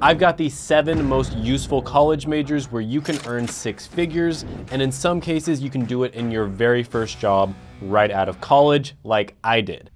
I've got the 7 most useful college majors where you can earn 6 figures, and in some cases you can do it in your very first job right out of college, like I did.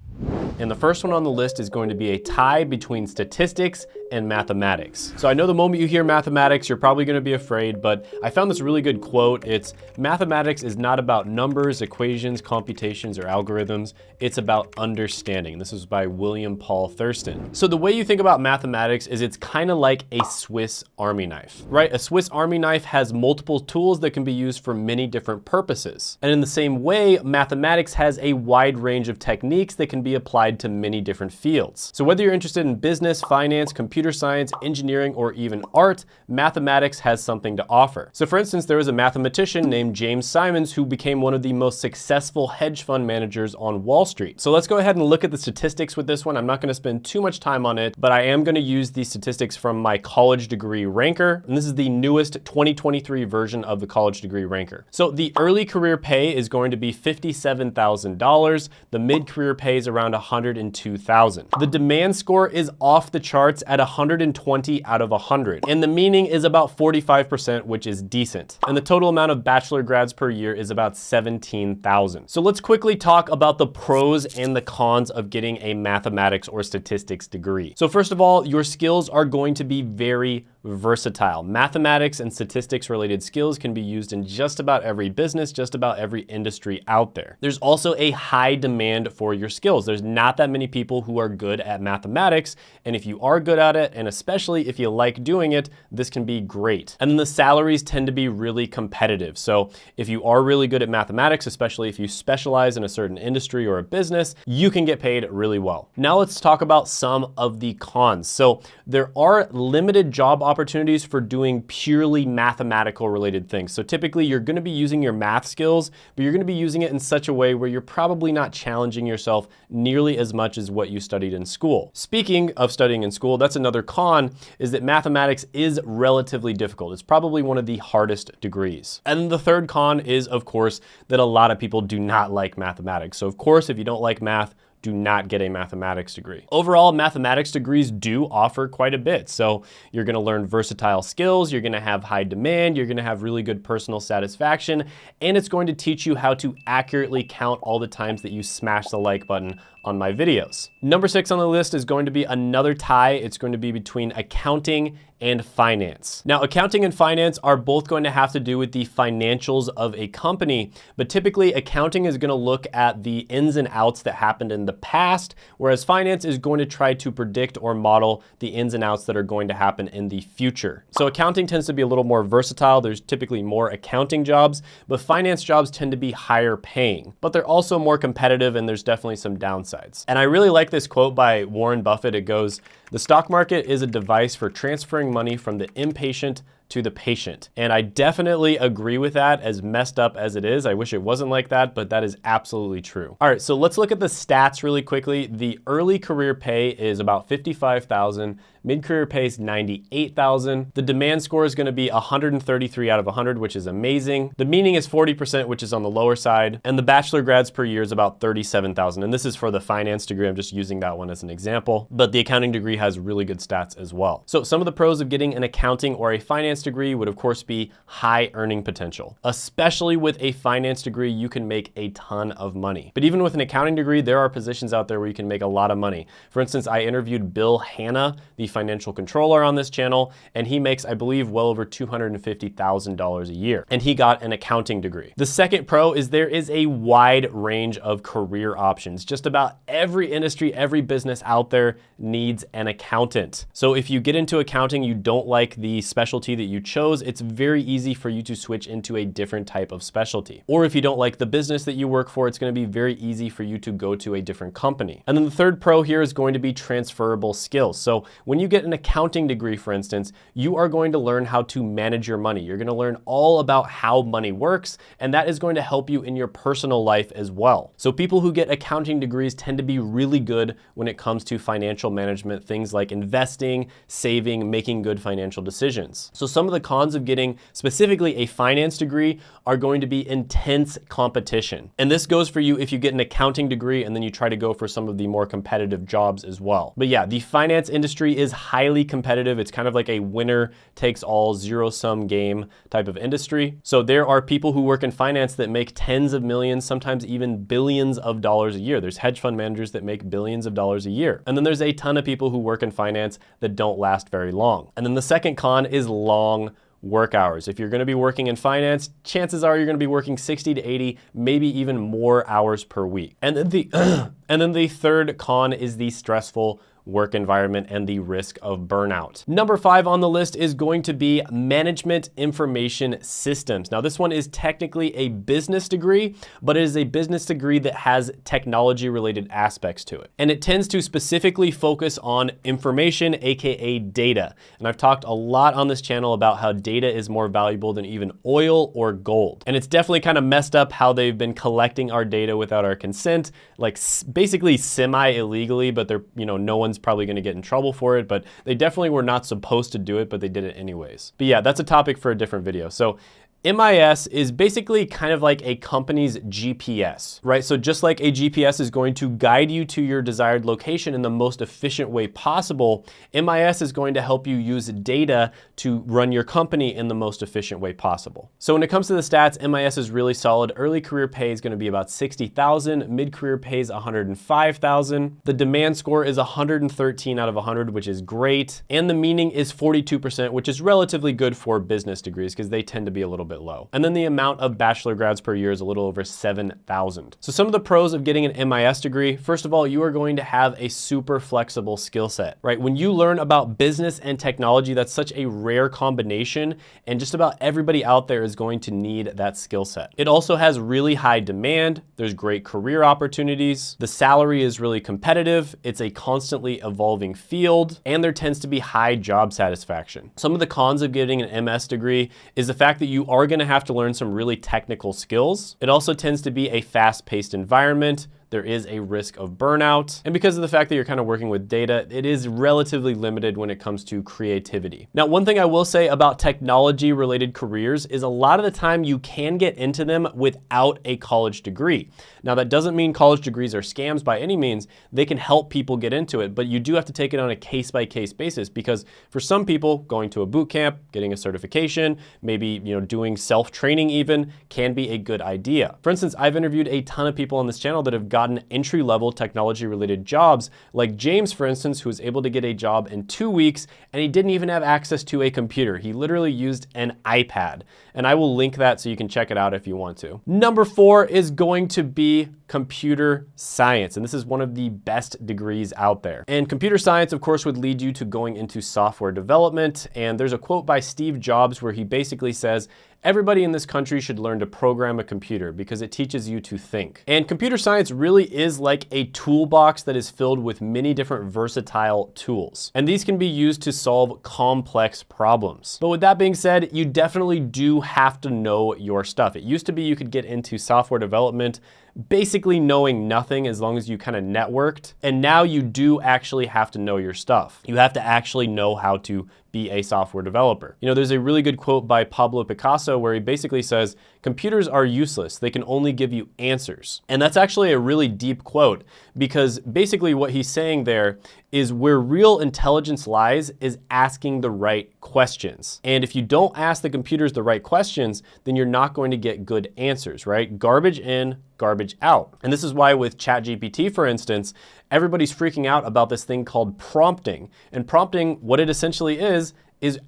And the first one on the list is going to be a tie between statistics and mathematics. So I know the moment you hear mathematics, you're probably gonna be afraid, but I found this really good quote. It's, mathematics is not about numbers, equations, computations, or algorithms. It's about understanding. This is by William Paul Thurston. So the way you think about mathematics is it's kind of like a Swiss Army knife, right? A Swiss Army knife has multiple tools that can be used for many different purposes. And in the same way, mathematics has a wide range of techniques that can be applied to many different fields. So whether you're interested in business, finance, computer science, engineering, or even art, mathematics has something to offer. So for instance, there was a mathematician named James Simons who became one of the most successful hedge fund managers on Wall Street. So let's go ahead and look at the statistics with this one. I'm not going to spend too much time on it, but I am going to use the statistics from my college degree ranker. And this is the newest 2023 version of the college degree ranker. So the early career pay is going to be $57,000. The mid-career pay is around $102,000. The demand score is off the charts at 120 out of 100. And the meaning is about 45%, which is decent. And the total amount of bachelor grads per year is about 17,000. So let's quickly talk about the pros and the cons of getting a mathematics or statistics degree. So first of all, your skills are going to be very versatile. Mathematics and statistics related skills can be used in just about every business, just about every industry out there. There's also a high demand for your skills. There's not that many people who are good at mathematics, and if you are good at it, and especially if you like doing it, this can be great. And then the salaries tend to be really competitive. So if you are really good at mathematics, especially if you specialize in a certain industry or a business, you can get paid really well. Now let's talk about some of the cons. So there are limited job opportunities for doing purely mathematical related things. So typically you're going to be using your math skills, but you're going to be using it in such a way where you're probably not challenging yourself nearly as much as what you studied in school. Speaking of studying in school, that's another con, is that mathematics is relatively difficult. It's probably one of the hardest degrees. And the third con is, of course, that a lot of people do not like mathematics. So of course, if you don't like math, do not get a mathematics degree. Overall, mathematics degrees do offer quite a bit. So you're gonna learn versatile skills, you're gonna have high demand, you're gonna have really good personal satisfaction, and it's going to teach you how to accurately count all the times that you smash the like button on my videos. Number 6 on the list is going to be another tie. It's going to be between accounting and finance. Now, accounting and finance are both going to have to do with the financials of a company, but typically accounting is going to look at the ins and outs that happened in the past, whereas finance is going to try to predict or model the ins and outs that are going to happen in the future. So accounting tends to be a little more versatile. There's typically more accounting jobs, but finance jobs tend to be higher paying, but they're also more competitive, and there's definitely some downsides. And I really like this quote by Warren Buffett. It goes, "The stock market is a device for transferring money from the impatient to the patient." And I definitely agree with that, as messed up as it is. I wish it wasn't like that, but that is absolutely true. All right, so let's look at the stats really quickly. The early career pay is about $55,000. Mid-career pay is $98,000. The demand score is gonna be 133 out of 100, which is amazing. The meaning is 40%, which is on the lower side. And the bachelor grads per year is about 37,000. And this is for the finance degree. I'm just using that one as an example. But the accounting degree has really good stats as well. So some of the pros of getting an accounting or a finance degree would of course be high earning potential. Especially with a finance degree, you can make a ton of money. But even with an accounting degree, there are positions out there where you can make a lot of money. For instance, I interviewed Bill Hanna, the financial controller on this channel, and he makes, I believe, well over $250,000 a year. And he got an accounting degree. The second pro is there is a wide range of career options. Just about every industry, every business out there needs an accountant. So if you get into accounting, you don't like the specialty that you chose, it's very easy for you to switch into a different type of specialty. Or if you don't like the business that you work for, it's going to be very easy for you to go to a different company. And then the third pro here is going to be transferable skills. So when you get an accounting degree, for instance, you are going to learn how to manage your money. You're going to learn all about how money works, and that is going to help you in your personal life as well. So people who get accounting degrees tend to be really good when it comes to financial management, things like investing, saving, making good financial decisions. So some of the cons of getting specifically a finance degree are going to be intense competition. And this goes for you if you get an accounting degree and then you try to go for some of the more competitive jobs as well. But yeah, the finance industry is is highly competitive. It's kind of like a winner takes all, zero-sum game type of industry. So there are people who work in finance that make tens of millions, sometimes even billions of dollars a year. There's hedge fund managers that make billions of dollars a year. And then there's a ton of people who work in finance that don't last very long. And then the second con is long work hours. If you're going to be working in finance, chances are you're going to be working 60 to 80, maybe even more hours per week. And then the third con is the stressful work environment and the risk of burnout. Number 5 on the list is going to be management information systems. Now, this one is technically a business degree, but it is a business degree that has technology related aspects to it. And it tends to specifically focus on information, aka data. And I've talked a lot on this channel about how data is more valuable than even oil or gold. And it's definitely kind of messed up how they've been collecting our data without our consent, like basically semi-illegally, but they're, no one's probably going to get in trouble for it, but they definitely were not supposed to do it, but they did it anyways. But yeah, that's a topic for a different video. So MIS is basically kind of like a company's GPS, right? So just like a GPS is going to guide you to your desired location in the most efficient way possible, MIS is going to help you use data to run your company in the most efficient way possible. So when it comes to the stats, MIS is really solid. Early career pay is going to be about 60,000. Mid-career pay is 105,000. The demand score is 113 out of 100, which is great. And the meaning is 42%, which is relatively good for business degrees because they tend to be a little bit low. And then the amount of bachelor grads per year is a little over 7,000. So some of the pros of getting an MIS degree, first of all, you are going to have a super flexible skill set, right? When you learn about business and technology, that's such a rare combination, and just about everybody out there is going to need that skill set. It also has really high demand. There's great career opportunities. The salary is really competitive. It's a constantly evolving field, and there tends to be high job satisfaction. Some of the cons of getting an MS degree is the fact that you are going to have to learn some really technical skills. It also tends to be a fast-paced environment. There is a risk of burnout. And because of the fact that you're kind of working with data, it is relatively limited when it comes to creativity. Now, one thing I will say about technology related careers is a lot of the time you can get into them without a college degree. Now, that doesn't mean college degrees are scams by any means. They can help people get into it, but you do have to take it on a case-by-case basis, because for some people, going to a boot camp, getting a certification, maybe doing self-training even, can be a good idea. For instance, I've interviewed a ton of people on this channel that have gotten entry-level technology-related jobs, like James, for instance, who was able to get a job in 2 weeks, and he didn't even have access to a computer. He literally used an iPad, and I will link that so you can check it out if you want to. Number 4 is going to be computer science, and this is one of the best degrees out there. And computer science, of course, would lead you to going into software development, and there's a quote by Steve Jobs where he basically says, "Everybody in this country should learn to program a computer because it teaches you to think." And computer science really is like a toolbox that is filled with many different versatile tools. And these can be used to solve complex problems. But with that being said, you definitely do have to know your stuff. It used to be you could get into software development basically knowing nothing as long as you kind of networked. And now you do actually have to know your stuff. You have to actually know how to be a software developer. There's a really good quote by Pablo Picasso where he basically says, "Computers are useless. They can only give you answers." And that's actually a really deep quote, because basically what he's saying there is where real intelligence lies is asking the right questions. And if you don't ask the computers the right questions, then you're not going to get good answers, right? Garbage in, garbage out. And this is why with ChatGPT, for instance, everybody's freaking out about this thing called prompting. And prompting, what it essentially is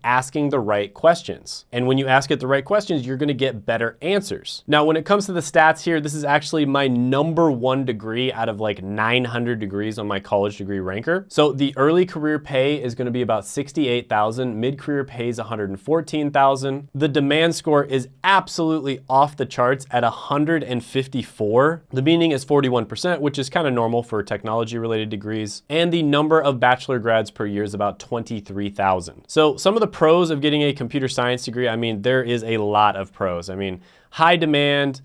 asking the right questions. And when you ask it the right questions, you're gonna get better answers. Now, when it comes to the stats here, this is actually my #1 degree out of like 900 degrees on my college degree ranker. So the early career pay is gonna be about 68,000, mid-career pay is 114,000. The demand score is absolutely off the charts at 154. The meaning is 41%, which is kind of normal for technology related degrees. And the number of bachelor grads per year is about 23,000. So some of the pros of getting a computer science degree, there is a lot of pros. High demand,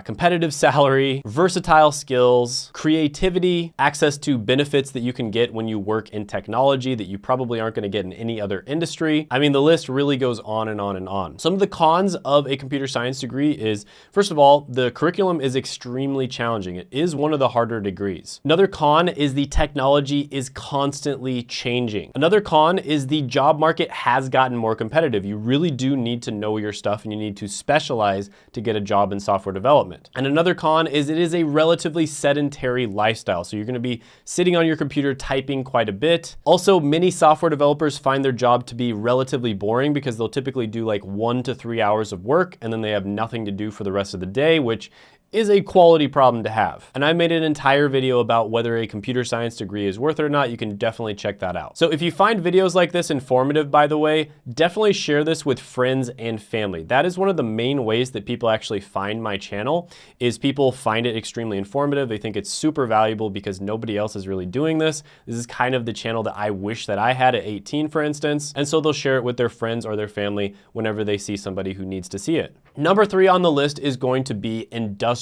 competitive salary, versatile skills, creativity, access to benefits that you can get when you work in technology that you probably aren't gonna get in any other industry. I mean, the list really goes on and on and on. Some of the cons of a computer science degree is, first of all, the curriculum is extremely challenging. It is one of the harder degrees. Another con is the technology is constantly changing. Another con is the job market has gotten more competitive. You really do need to know your stuff and you need to specialize to get a job in software development. And another con is it is a relatively sedentary lifestyle. So you're gonna be sitting on your computer typing quite a bit. Also, many software developers find their job to be relatively boring because they'll typically do like 1 to 3 hours of work and then they have nothing to do for the rest of the day, which is a quality problem to have. And I made an entire video about whether a computer science degree is worth it or not. You can definitely check that out. So if you find videos like this informative, by the way, definitely share this with friends and family. That is one of the main ways that people actually find my channel, is people find it extremely informative. They think it's super valuable because nobody else is really doing this. This is kind of the channel that I wish that I had at 18, for instance. And so they'll share it with their friends or their family whenever they see somebody who needs to see it. Number 3 on the list is going to be industrial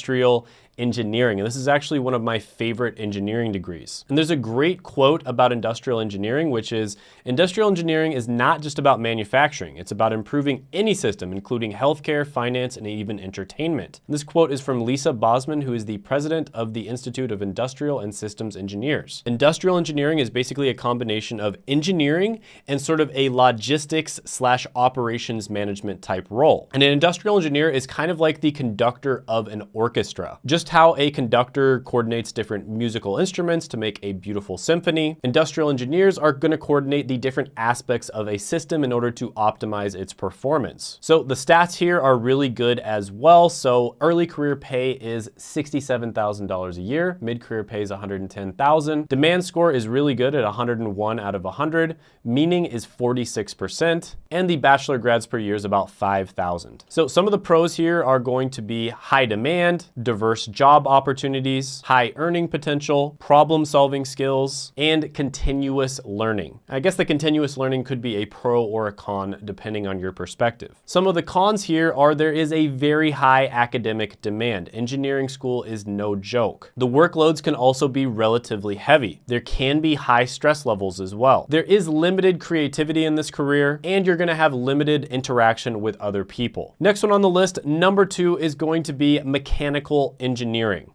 engineering. And this is actually one of my favorite engineering degrees. And there's a great quote about industrial engineering, which is, industrial engineering is not just about manufacturing. It's about improving any system, including healthcare, finance, and even entertainment. And this quote is from Lisa Bosman, who is the president of the Institute of Industrial and Systems Engineers. Industrial engineering is basically a combination of engineering and sort of a logistics / operations management type role. And an industrial engineer is kind of like the conductor of an orchestra. Just how a conductor coordinates different musical instruments to make a beautiful symphony, industrial engineers are going to coordinate the different aspects of a system in order to optimize its performance. So the stats here are really good as well. So early career pay is $67,000 a year. Mid-career pay is $110,000. Demand score is really good at 101 out of 100. Meaning is 46%. And the bachelor grads per year is about 5,000. So some of the pros here are going to be high demand, diverse job opportunities, high earning potential, problem-solving skills, and continuous learning. I guess the continuous learning could be a pro or a con depending on your perspective. Some of the cons here are there is a very high academic demand. Engineering school is no joke. The workloads can also be relatively heavy. There can be high stress levels as well. There is limited creativity in this career, and you're going to have limited interaction with other people. Next one on the list, number 2, is going to be mechanical engineering.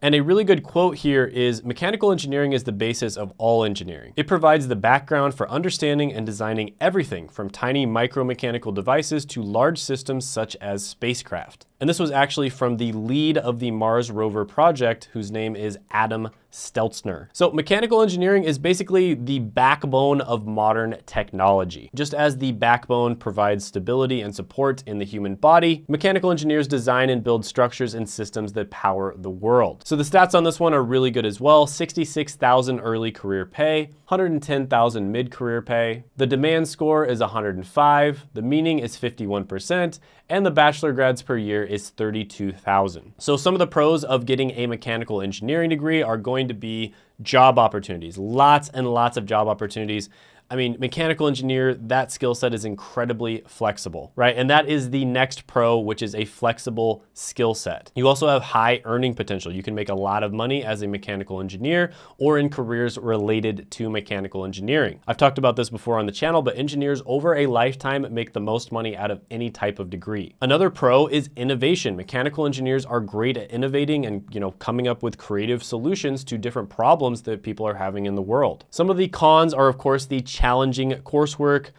And a really good quote here is, mechanical engineering is the basis of all engineering. It provides the background for understanding and designing everything from tiny micromechanical devices to large systems such as spacecraft. And this was actually from the lead of the Mars rover project, whose name is Adam Steltzner. So mechanical engineering is basically the backbone of modern technology. Just as the backbone provides stability and support in the human body, mechanical engineers design and build structures and systems that power the world. So the stats on this one are really good as well. 66,000 early career pay, 110,000 mid-career pay. The demand score is 105, the meaning is 51%, and the bachelor grads per year is 32,000. So some of the pros of getting a mechanical engineering degree are going to be job opportunities, lots and lots of job opportunities. I mean, mechanical engineer, that skill set is incredibly flexible, right? And that is the next pro, which is a flexible skill set. You also have high earning potential. You can make a lot of money as a mechanical engineer or in careers related to mechanical engineering. I've talked about this before on the channel, but engineers over a lifetime make the most money out of any type of degree. Another pro is innovation. Mechanical engineers are great at innovating and, coming up with creative solutions to different problems that people are having in the world. Some of the cons are, of course, the challenging coursework.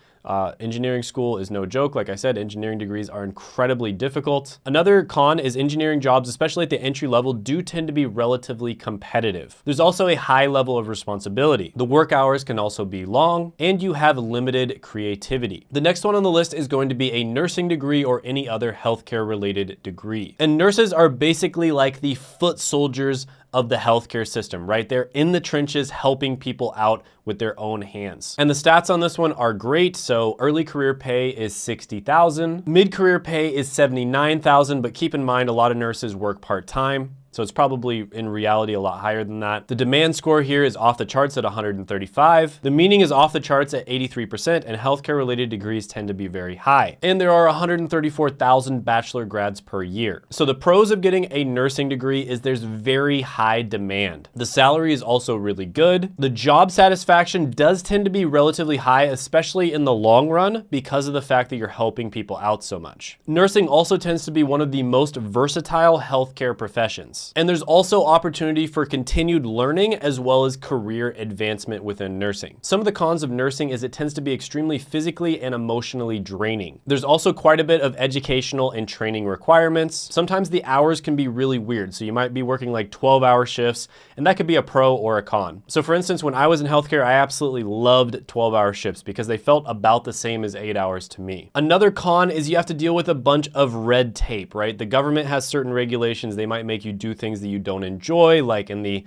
Engineering school is no joke. Like I said, engineering degrees are incredibly difficult. Another con is engineering jobs, especially at the entry level, do tend to be relatively competitive. There's also a high level of responsibility. The work hours can also be long, and you have limited creativity. The next one on the list is going to be a nursing degree or any other healthcare related degree. And nurses are basically like the foot soldiers of the healthcare system, right? They're in the trenches helping people out with their own hands. And the stats on this one are great. So early career pay is 60,000. Mid-career pay is 79,000, but keep in mind a lot of nurses work part-time. So it's probably in reality a lot higher than that. The demand score here is off the charts at 135. The meaning is off the charts at 83%, and healthcare related degrees tend to be very high. And there are 134,000 bachelor grads per year. So the pros of getting a nursing degree is there's very high demand. The salary is also really good. The job satisfaction does tend to be relatively high, especially in the long run, because of the fact that you're helping people out so much. Nursing also tends to be one of the most versatile healthcare professions. And there's also opportunity for continued learning as well as career advancement within nursing. Some of the cons of nursing is it tends to be extremely physically and emotionally draining. There's also quite a bit of educational and training requirements. Sometimes the hours can be really weird. So you might be working like 12-hour shifts, and that could be a pro or a con. So for instance, when I was in healthcare, I absolutely loved 12-hour shifts because they felt about the same as 8 hours to me. Another con is you have to deal with a bunch of red tape, right? The government has certain regulations. They might make you do things that you don't enjoy, like in the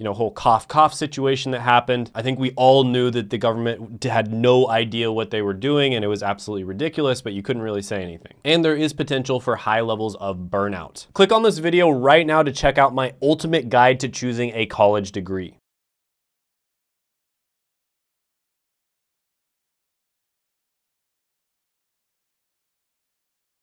whole cough situation that happened. I think we all knew that the government had no idea what they were doing and it was absolutely ridiculous, but you couldn't really say anything. And there is potential for high levels of burnout. Click on this video right now to check out my ultimate guide to choosing a college degree.